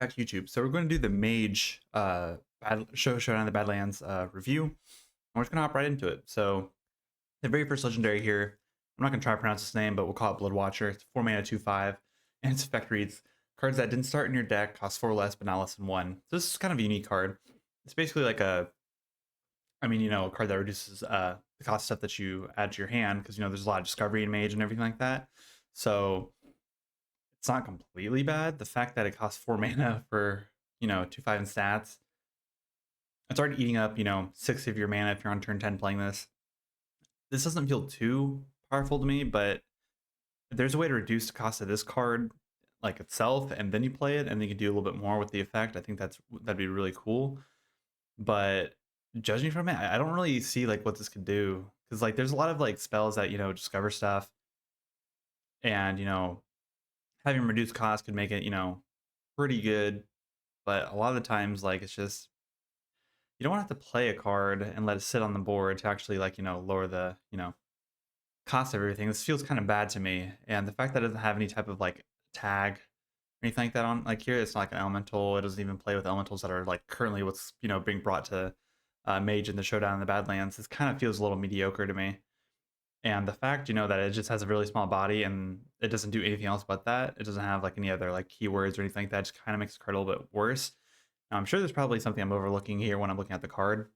Back to YouTube. So we're going to do the Mage Showdown the Badlands review. And we're just going to hop right into it. So the very first legendary here, I'm not going to try to pronounce his name, but we'll call it Blood Watcher. It's 4 mana, 2/5, and its effect reads: cards that didn't start in your deck cost 4 less, but not less than 1. So this is kind of a unique card. It's basically like a card that reduces the cost stuff that you add to your hand, because there's a lot of discovery in Mage and everything like that. So it's not completely bad. The fact that it costs 4 mana for 2/5 in stats, it's already eating up 6 of your mana if you're on turn 10 playing this. This doesn't feel too powerful to me, but if there's a way to reduce the cost of this card like itself, and then you play it, and then you can do a little bit more with the effect, I think that'd be really cool. But judging from it, I don't really see like what this could do, because like there's a lot of like spells that discover stuff, and having reduced cost could make it pretty good. But a lot of the times, like, it's just you don't want to have to play a card and let it sit on the board to actually like lower the cost of everything. This feels kind of bad to me, and the fact that it doesn't have any type of like tag or anything like that on like here, it's not like an elemental. It doesn't even play with elementals that are like currently what's being brought to Mage in the Showdown in the Badlands. This kind of feels a little mediocre to me. And the fact that it just has a really small body and it doesn't do anything else but that, it doesn't have like any other like keywords or anything like that, just kind of makes the card a little bit worse. Now, I'm sure there's probably something I'm overlooking here when I'm looking at the card.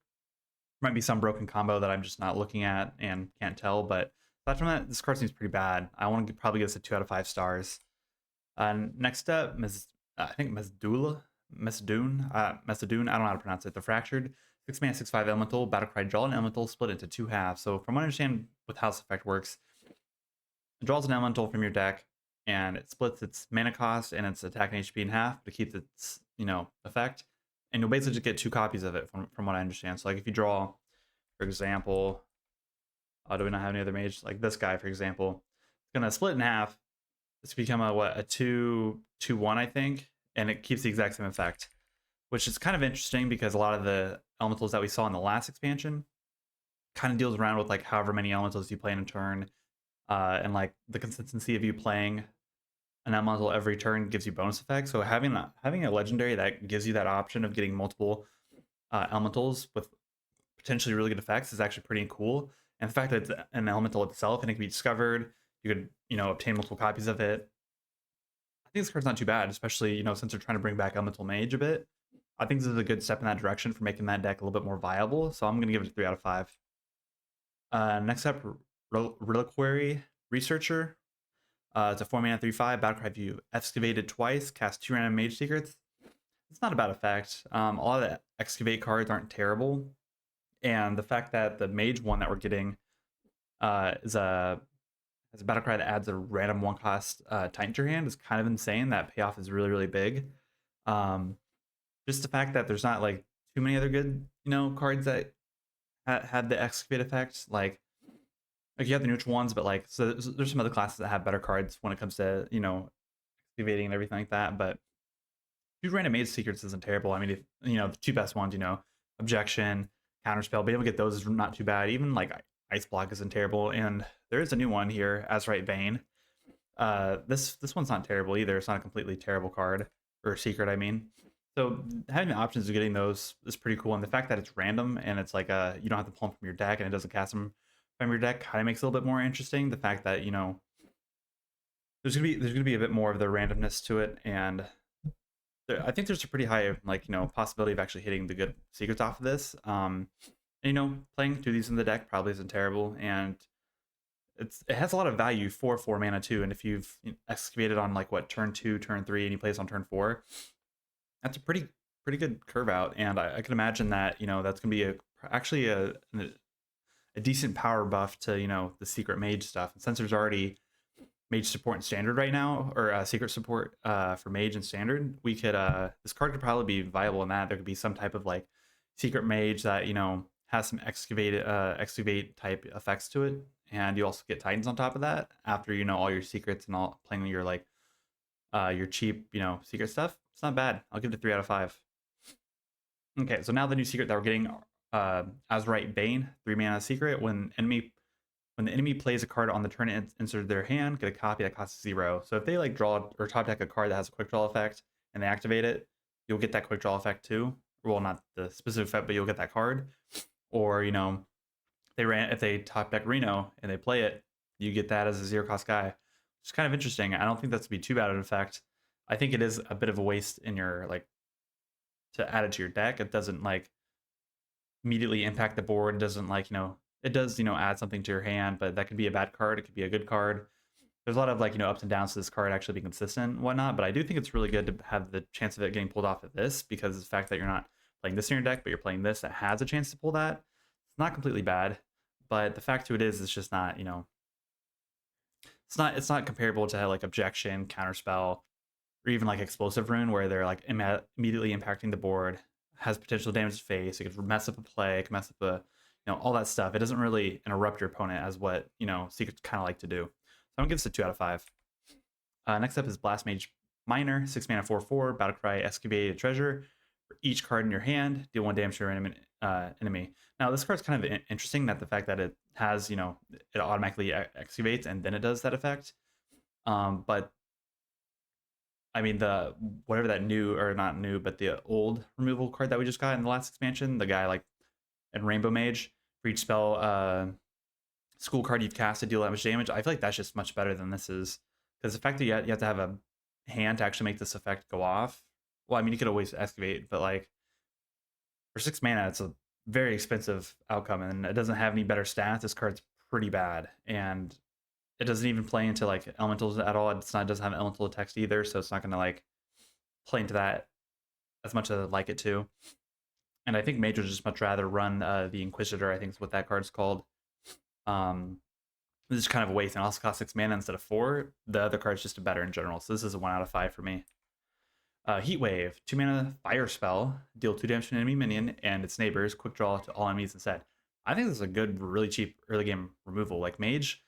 Might be some broken combo that I'm just not looking at and can't tell, but aside from that, this card seems pretty bad. I want to probably give this a 2 out of 5 stars. Next up, I think Mesdune. I don't know how to pronounce it. The Fractured 6 mana, 6/5 elemental, battlecry, draw an elemental, split into 2 halves. So from what I understand with how this effect works, it draws an elemental from your deck, and it splits its mana cost and its attack and HP in half to keep its effect. And you'll basically just get 2 copies of it from what I understand. So like if you draw, for example, do we not have any other mage? Like this guy, for example, it's gonna split in half. It's become a 2/1, I think, and it keeps the exact same effect, which is kind of interesting because a lot of the elementals that we saw in the last expansion kind of deals around with like however many elementals you play in a turn, and like the consistency of you playing an elemental every turn gives you bonus effects. So having a legendary that gives you that option of getting multiple elementals with potentially really good effects is actually pretty cool. And the fact that it's an elemental itself and it can be discovered, you could obtain multiple copies of it. I think this card's not too bad, especially since they're trying to bring back Elemental Mage a bit. I think this is a good step in that direction for making that deck a little bit more viable. So I'm gonna give it a 3 out of 5. Next up, Reliquary Researcher. It's a 4 mana 3/5 battlecry. If you excavated twice, cast 2 random Mage Secrets. It's not a bad effect. A lot of the excavate cards aren't terrible, and the fact that the Mage one that we're getting is a battlecry that adds a random 1-cost Titan to your hand is kind of insane. That payoff is really, really big. Just the fact that there's not like too many other good cards that had the excavate effect. Like you have the neutral ones, but like so there's some other classes that have better cards when it comes to excavating and everything like that. But 2 random Mage Secrets isn't terrible. I mean, if, the 2 best ones, Objection, Counterspell, being able to get those is not too bad. Even like Ice Block isn't terrible, and there is a new one here, Azurite Bane. This one's not terrible either. It's not a completely terrible card or secret, I mean. So having the options of getting those is pretty cool, and the fact that it's random and it's like you don't have to pull them from your deck and it doesn't cast them from your deck kind of makes it a little bit more interesting. The fact that there's gonna be a bit more of the randomness to it, and I think there's a pretty high like possibility of actually hitting the good secrets off of this. Playing 2 of these in the deck probably isn't terrible, and it has a lot of value for 4 mana too. And if you've excavated on like what turn 2, turn 3, and you play this on turn 4, that's a pretty good curve out. And I can imagine that that's gonna be actually a decent power buff to the secret mage stuff. And since there's already Mage support in standard right now, or secret support for Mage in standard, we could this card could probably be viable in that. There could be some type of like secret mage that has some excavate type effects to it, and you also get Titans on top of that after all your secrets and all playing your like your cheap secret stuff. It's not bad. I'll give it a 3 out of 5. Okay, so now the new secret that we're getting, Azurite Bane, 3 mana secret. When the enemy plays a card on the turn it inserted their hand, get a copy that costs 0. So if they like draw or top deck a card that has a quick draw effect and they activate it, you'll get that quick draw effect too. Well, not the specific effect, but you'll get that card. Or, you know, if they top deck Reno and they play it, you get that as a 0-cost guy. It's kind of interesting. I don't think that's to be too bad of an effect. I think it is a bit of a waste in your like to add it to your deck. It doesn't like immediately impact the board. It doesn't like, you know, it does, you know, add something to your hand, but that could be a bad card. It could be a good card. There's a lot of like, you know, ups and downs to this card actually being consistent and whatnot, but I do think it's really good to have the chance of it getting pulled off at this, because the fact that you're not playing this in your deck, but you're playing this that has a chance to pull that, it's not completely bad. But the fact to it is, it's just not, you know, it's not comparable to like objection, counterspell, or even like explosive rune, where they're like immediately impacting the board, has potential damage to face, it could mess up a play, it can mess up a, you know, all that stuff. It doesn't really interrupt your opponent as what, you know, Secrets kind of like to do. So I'm gonna give this a 2 out of 5. Next up is Blast Mage Minor, 6 mana 4/4, Battlecry, Excavate a treasure. For each card in your hand, deal 1 damage to your enemy. Now this card's kind of interesting, that the fact that it has, you know, it automatically excavates and then it does that effect. But I mean, the whatever that new, or not new, but the old removal card that we just got in the last expansion, the guy like in Rainbow Mage, for each spell, school card you've cast to deal that much damage. I feel like that's just much better than this is, because the fact that you have to have a hand to actually make this effect go off. Well, I mean, you could always excavate, but like for 6 mana, it's a very expensive outcome, and it doesn't have any better stats. This card's pretty bad, and it doesn't even play into like elementals at all. It doesn't have elemental text either, so it's not going to like play into that as much as I'd like it to. And I think Mage would just much rather run the Inquisitor, I think is what that card's called. This is kind of a waste, and also costs 6 mana instead of 4. The other card's just better in general, so this is a 1 out of 5 for me. Heat Wave, 2 mana fire spell, deal 2 damage to an enemy minion and its neighbors, quick draw to all enemies instead. I think this is a good, really cheap early game removal. Like Mage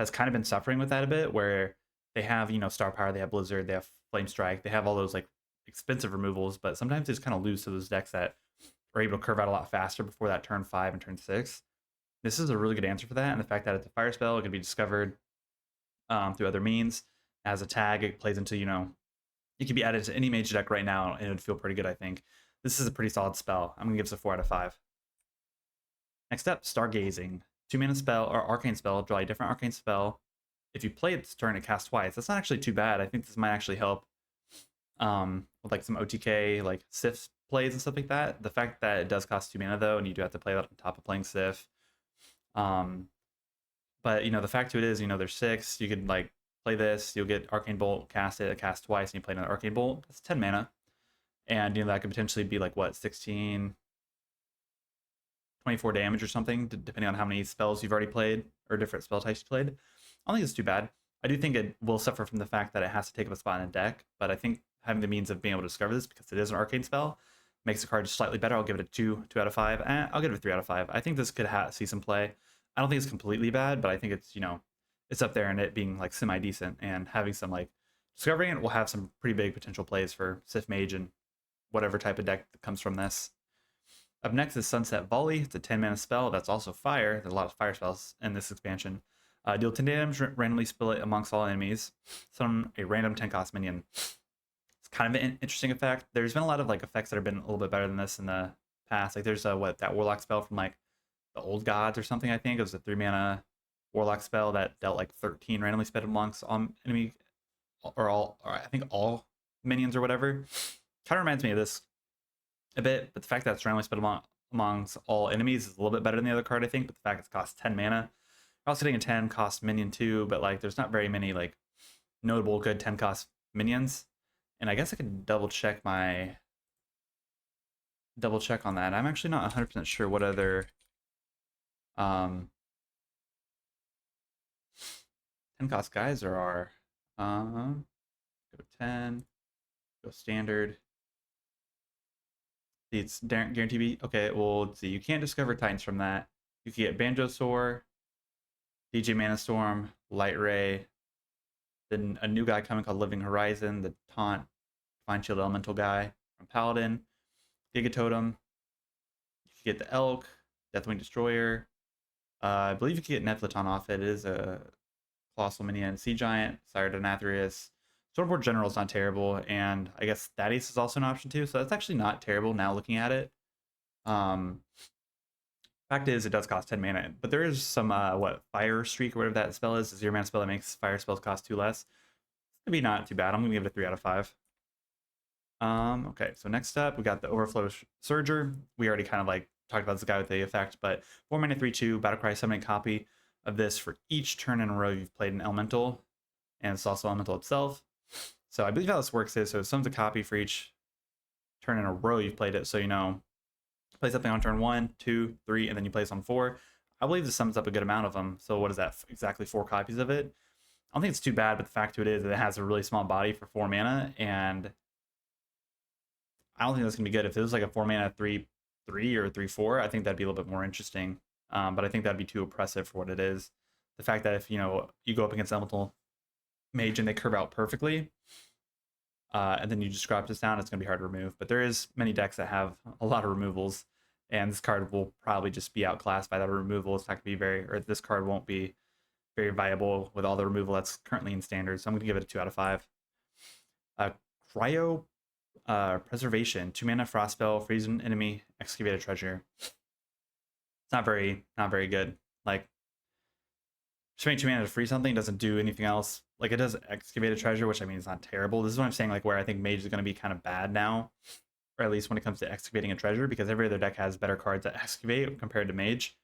has kind of been suffering with that a bit, where they have, you know, Star Power, they have Blizzard, they have Flame Strike, they have all those like expensive removals, but sometimes they just kind of lose to those decks that are able to curve out a lot faster before that turn 5 and turn 6. This is a really good answer for that, and the fact that it's a fire spell, it can be discovered through other means. As a tag, it plays into, you know, it can be added to any Mage deck right now, and it would feel pretty good, I think. This is a pretty solid spell. I'm going to give this a 4 out of 5. Next up, Stargazing. 2 mana spell, or arcane spell, draw a different arcane spell. If you play it this turn, it casts twice. That's not actually too bad. I think this might actually help with like some OTK, like Sif plays and stuff like that. The fact that it does cost 2 mana though, and you do have to play that on top of playing Sif. But you know, the fact to it is, you know, there's 6. You could like play this, you'll get Arcane Bolt, cast it cast twice, and you play another Arcane Bolt. That's 10 mana. And you know, that could potentially be like what, 16, 24 damage or something, depending on how many spells you've already played or different spell types you played. I don't think it's too bad. I do think it will suffer from the fact that it has to take up a spot in a deck, but I think having the means of being able to discover this, because it is an arcane spell, makes the card just slightly better. I'll give it a 2 out of 5. I'll give it a 3 out of 5. I think this could see some play. I don't think it's completely bad, but I think it's, you know, it's up there, and it being like semi-decent and having some like discovering it will have some pretty big potential plays for Sith Mage and whatever type of deck that comes from this. Up next is Sunset Volley. It's a 10 mana spell that's also fire. There's a lot of fire spells in this expansion. Deal 10 damage, randomly split amongst all enemies. Summon a random 10 cost minion. It's kind of an interesting effect. There's been a lot of like effects that have been a little bit better than this in the past. Like there's that Warlock spell from like the Old Gods or something, I think. It was a 3 mana Warlock spell that dealt like 13 randomly split amongst enemy, or I think all minions or whatever. Kind of reminds me of this a bit, but the fact that it's randomly split amongst all enemies is a little bit better than the other card, I think. But the fact it costs 10 mana. You're also getting a 10 cost minion too, but like there's not very many like notable good 10 cost minions. And I guess I could double check on that. I'm actually not 100% sure what other 10 cost guys there are. Go 10, go standard. It's guaranteed be okay. Well, let's see. You can't discover Titans from that. You can get Banjo Soar, DJ Mana Storm, Light Ray. Then a new guy coming called Living Horizon, the Taunt, Divine Shield Elemental guy from Paladin, Gigatotem. You can get the Elk, Deathwing Destroyer. I believe you can get Nephiliton off it. It is a colossal minion. Sea Giant, Sire Denathrius, Swordboard General is not terrible, and I guess Thaddeus is also an option too, so that's actually not terrible now looking at it. Fact is, it does cost 10 mana, but there is some, Fire Streak or whatever that spell is, a 0-mana spell that makes fire spells cost 2 less. It's gonna be not too bad. I'm gonna give it a 3 out of 5. Okay, so next up, we got the Overflow Surger. We already kind of like talked about this guy with the effect, but 4 mana, 3/2, Battlecry, summon a copy of this for each turn in a row you've played an Elemental, and it's also Elemental itself. So I believe how this works is, so it summons a copy for each turn in a row you've played it. So, you know, play something on turn 1, 2, 3, and then you play this on 4. I believe this sums up a good amount of them. So what is that? Exactly 4 copies of it. I don't think it's too bad, but the fact to it is that it has a really small body for 4 mana, and I don't think that's gonna be good. If it was like a 4 mana 3/3 or 3/4, I think that'd be a little bit more interesting. But I think that'd be too oppressive for what it is. The fact that if you go up against Elemental Mage and they curve out perfectly, and then you just drop this down, it's gonna be hard to remove. But there is many decks that have a lot of removals, and this card will probably just be outclassed by that removal. It's not gonna be or this card won't be very viable with all the removal that's currently in standard. So I'm gonna give it a 2 out of 5. Cryo Preservation, 2 mana frost spell, freeze an enemy, excavate a treasure. It's not very good. Like, spending 2 mana to free something doesn't do anything else. Like, it does excavate a treasure, which I mean is not terrible. This is what I'm saying, like where I think Mage is going to be kind of bad now, or at least when it comes to excavating a treasure, because every other deck has better cards that excavate compared to Mage.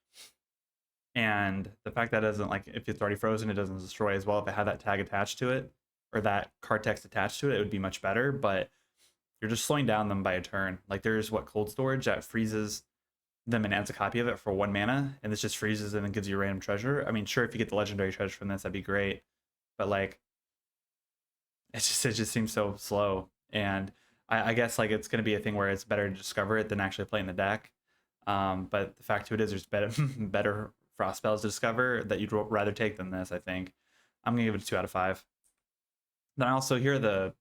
And the fact that it doesn't, like, if it's already frozen, it doesn't destroy as well. If it had that tag attached to it, or that card text attached to it, it would be much better. But you're just slowing down them by a turn. Like, there's cold storage that freezes them and adds a copy of it for 1 mana, and this just freezes and then gives you a random treasure. I mean, sure, if you get the legendary treasure from this, that'd be great. But like, it just seems so slow. And I guess like it's gonna be a thing where it's better to discover it than actually play in the deck. But the fact to it is, there's better frost spells to discover that you'd rather take than this. I think I'm gonna give it a 2 out of 5. Then also, here are the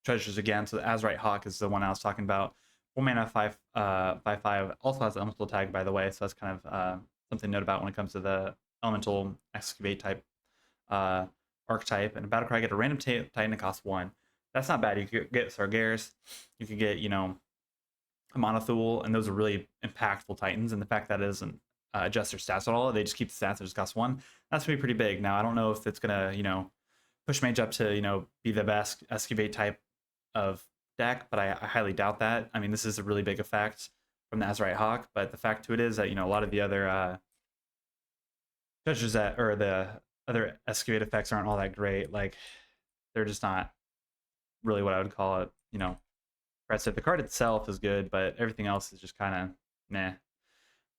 treasures again. So the Azurite Hawk is the one I was talking about. 4 mana, 5/5. Also has elemental tag, by the way. So that's kind of something to note about when it comes to the elemental excavate type archetype. And a Battlecry, get a random Titan that costs 1. That's not bad. You could get Sargeras. You could get, a Monothul, and those are really impactful Titans. And the fact that it doesn't adjust their stats at all, they just keep the stats that just cost 1. That's gonna be pretty big. Now I don't know if it's gonna, push Mage up to, be the best excavate type of deck, but I highly doubt that. I mean, this is a really big effect from the Azurite Hawk, but the fact to it is that, a lot of the other treasures or the other excavate effects aren't all that great. Like, they're just not really what I would call it, impressive. The card itself is good, but everything else is just kind of meh.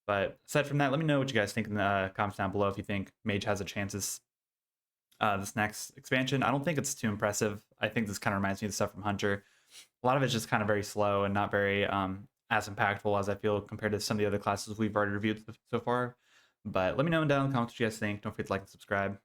But aside from that, let me know what you guys think in the comments down below if you think Mage has a chance this next expansion. I don't think it's too impressive. I think this kind of reminds me of the stuff from Hunter. A lot of it's just kind of very slow and not very as impactful as I feel compared to some of the other classes we've already reviewed so far. But let me know down in the comments what you guys think. Don't forget to like and subscribe.